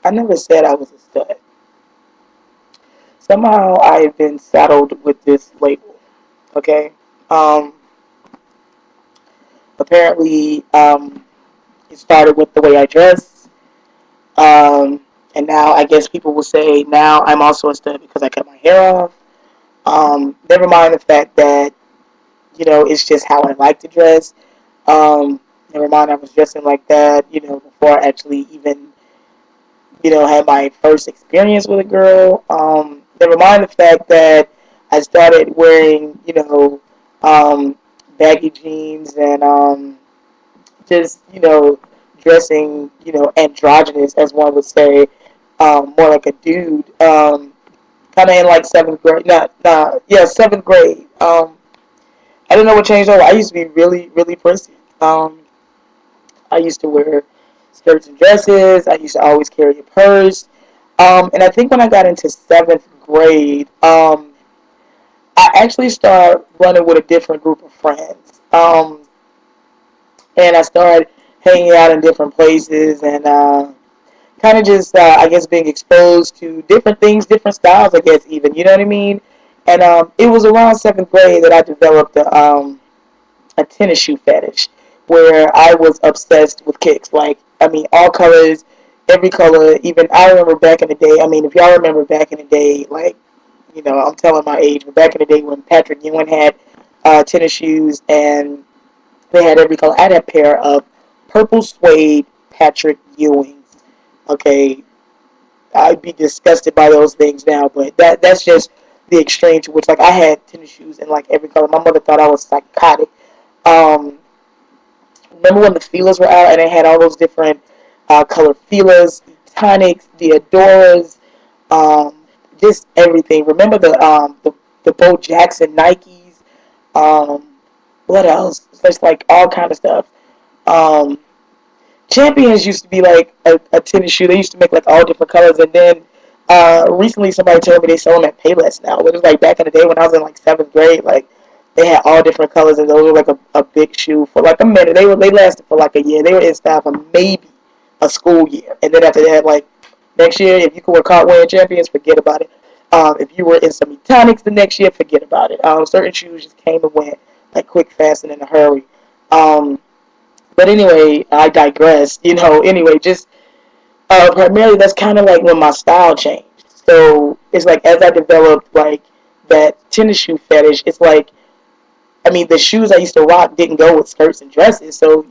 I never said I was a stud. Somehow I've been saddled with this label. Okay. Um, apparently, it started with the way I dress. Um, and now I guess people will say now I'm also a stud because I cut my hair off. Never mind the fact that, it's just how I like to dress. Never mind I was dressing like that, before I actually even, had my first experience with a girl. Never mind the fact that I started wearing, baggy jeans and just, dressing, androgynous, as one would say, more like a dude. Kind of in like seventh grade. Yeah, seventh grade. I don't know what changed over. I used to be really, really prissy. I used to wear skirts and dresses. I used to always carry a purse. And I think when I got into seventh grade, I actually started running with a different group of friends. And I started hanging out in different places and kind of just, I guess, being exposed to different things, different styles, I guess, even. You know what I mean? And it was around seventh grade that I developed a tennis shoe fetish where I was obsessed with kicks. Like, I mean, all colors, every color. Even I remember back in the day. I mean, if y'all remember back in the day, like, I'm telling my age, but back in the day when Patrick Ewing had tennis shoes and they had every color. I had a pair of purple suede Patrick Ewings. Okay, I'd be disgusted by those things now, but that's just the extreme to which, like, I had tennis shoes in like every color. My mother thought I was psychotic. Um, Remember when the feelers were out and they had all those different color feelers, tonics, the Adoras, just everything. Remember the Bo Jackson Nikes. Um, what else? Just like all kind of stuff. Um, Champions used to be like a tennis shoe. They used to make like all different colors, and then recently somebody told me they sell them at Payless now. But it was like back in the day when I was in like seventh grade, like they had all different colors, and those were like a big shoe for like a minute. They lasted for like a year. They were in style for maybe a school year, and then after that, like next year, if you could wear caught wearing Champions, forget about it. If you were in some Etonics the next year, forget about it. Certain shoes just came and went like quick, fast, and in a hurry. Um, but anyway, I digress. Anyway, just primarily that's kind of like when my style changed. So it's like as I developed like that tennis shoe fetish, it's like, I mean, the shoes I used to rock didn't go with skirts and dresses. So,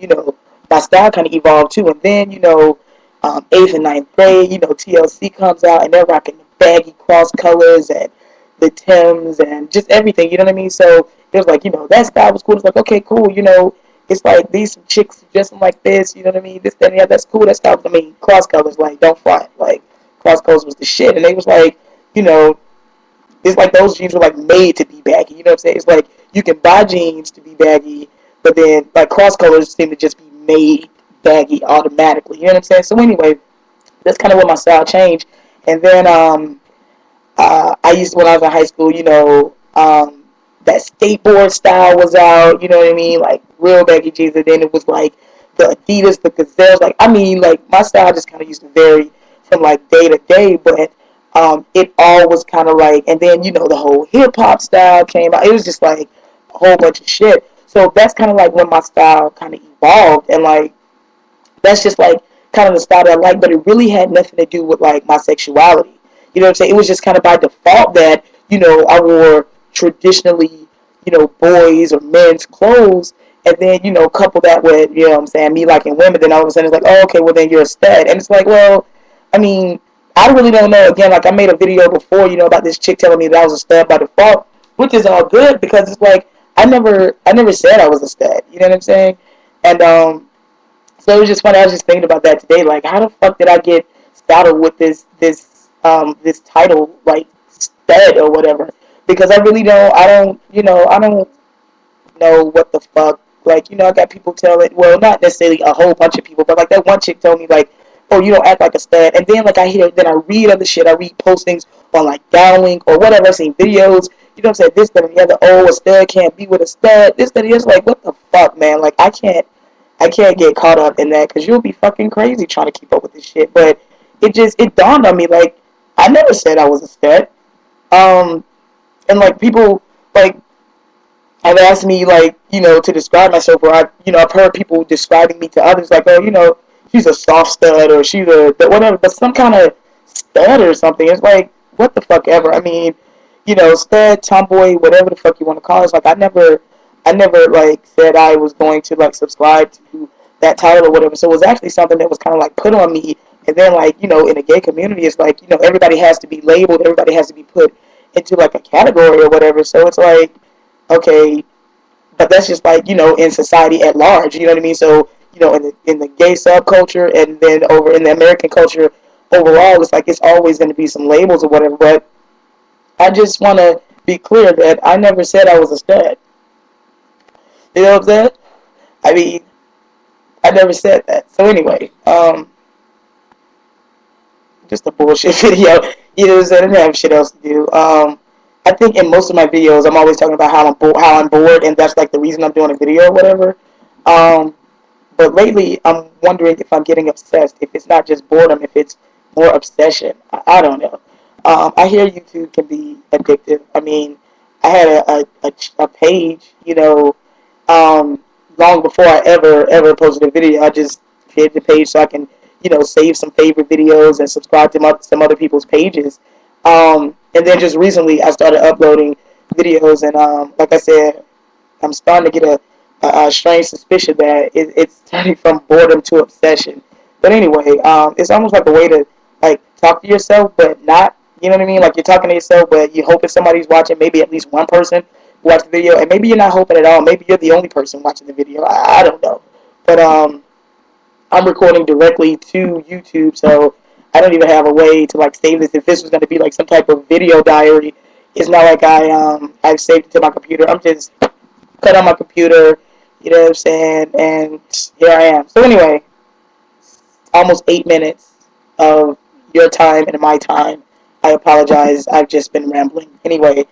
my style kind of evolved too. And then, eighth and ninth grade, TLC comes out and they're rocking the baggy cross colors and the Tims and just everything. You know what I mean? So it was like, that style was cool. It's like, okay, cool. It's like these some chicks dressing like this. You know what I mean? This, that, and yeah, that's cool. That style. I mean, cross colors, like, don't front. Like, cross colors was the shit. And they was like, you know, it's like those jeans were like made to be baggy. You know what I'm saying? It's like you can buy jeans to be baggy, but then like cross colors seem to just be made baggy automatically. You know what I'm saying? So anyway, that's kind of what my style changed. And then I used to, when I was in high school, that skateboard style was out. You know what I mean? Like real baggy jeans. And then it was like the Adidas, the Gazelles. Like, I mean, like my style just kind of used to vary from like day to day, but it all was kind of like, and then the whole hip hop style came out. It was just like a whole bunch of shit. So that's kind of like when my style kind of evolved, and like that's just like kind of the style that I like. But it really had nothing to do with like my sexuality. You know what I'm saying? It was just kind of by default that I wore traditionally boys or men's clothes, and then couple that with what I'm saying, me liking women. Then all of a sudden it's like, oh, okay, well then you're a stud, and it's like, well, I mean, I really don't know. Again, like I made a video before, about this chick telling me that I was a stud by default, which is all good because it's like I never said I was a stud. You know what I'm saying? And so it was just funny. I was just thinking about that today. Like, how the fuck did I get started with this title, like stud or whatever? Because I really don't. I don't know what the fuck. Like, I got people telling, well, not necessarily a whole bunch of people, but like that one chick told me like, oh, you don't act like a stud. And then like then I read other shit. I read postings on like Downlink or whatever. I've seen videos. You know what I'm saying? This, that, and the other. Oh, a stud can't be with a stud. This, that, and the other. Like, what the fuck, man? Like, I can't get caught up in that because you'll be fucking crazy trying to keep up with this shit. But it dawned on me like I never said I was a stud. Um, and like people like have asked me like to describe myself, or I've heard people describing me to others like, oh, she's a soft stud, or she's a whatever, but some kind of stud or something. It's like what the fuck ever. I mean, stud, tomboy, whatever the fuck you want to call it. It's like I never like said I was going to like subscribe to that title or whatever. So it was actually something that was kind of like put on me. And then like in the gay community, it's like everybody has to be labeled, everybody has to be put into like a category or whatever. So it's like, okay, but that's just like in society at large. You know what I mean? So in the gay subculture, and then over in the American culture overall, it's like it's always going to be some labels or whatever. But I just want to be clear that I never said I was a stud. You know what I'm saying? I mean, I never said that. So anyway, just a bullshit video. You know what I'm saying? I didn't have shit else to do. I think in most of my videos, I'm always talking about how I'm bored, and that's like the reason I'm doing a video or whatever. Um, but lately, I'm wondering if I'm getting obsessed. If it's not just boredom, if it's more obsession. I don't know. I hear YouTube can be addictive. I mean, I had a page, um, long before I ever posted a video. I just created the page so I can save some favorite videos and subscribe to some other people's pages. And then just recently I started uploading videos, and like I said, I'm starting to get a strange suspicion that it's turning from boredom to obsession. But anyway, it's almost like a way to like talk to yourself, but not. You know what I mean? Like you're talking to yourself, but you hope if somebody's watching, maybe at least one person watch the video, and maybe you're not hoping at all. Maybe you're the only person watching the video. I don't know, but I'm recording directly to YouTube, so I don't even have a way to like save this. If this was going to be like some type of video diary, it's not like I've saved it to my computer. I'm just cut on my computer, you know what I'm saying, and here I am. So anyway, almost 8 minutes of your time and my time. I apologize. I've just been rambling. Anyway,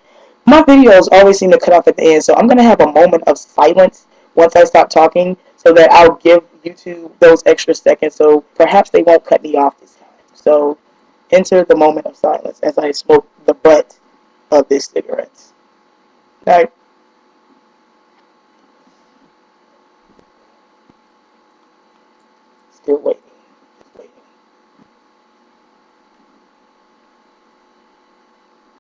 my videos always seem to cut off at the end, so I'm gonna have a moment of silence once I stop talking, so that I'll give YouTube those extra seconds. So perhaps they won't cut me off this time. So enter the moment of silence as I smoke the butt of this cigarette. Night. Still waiting.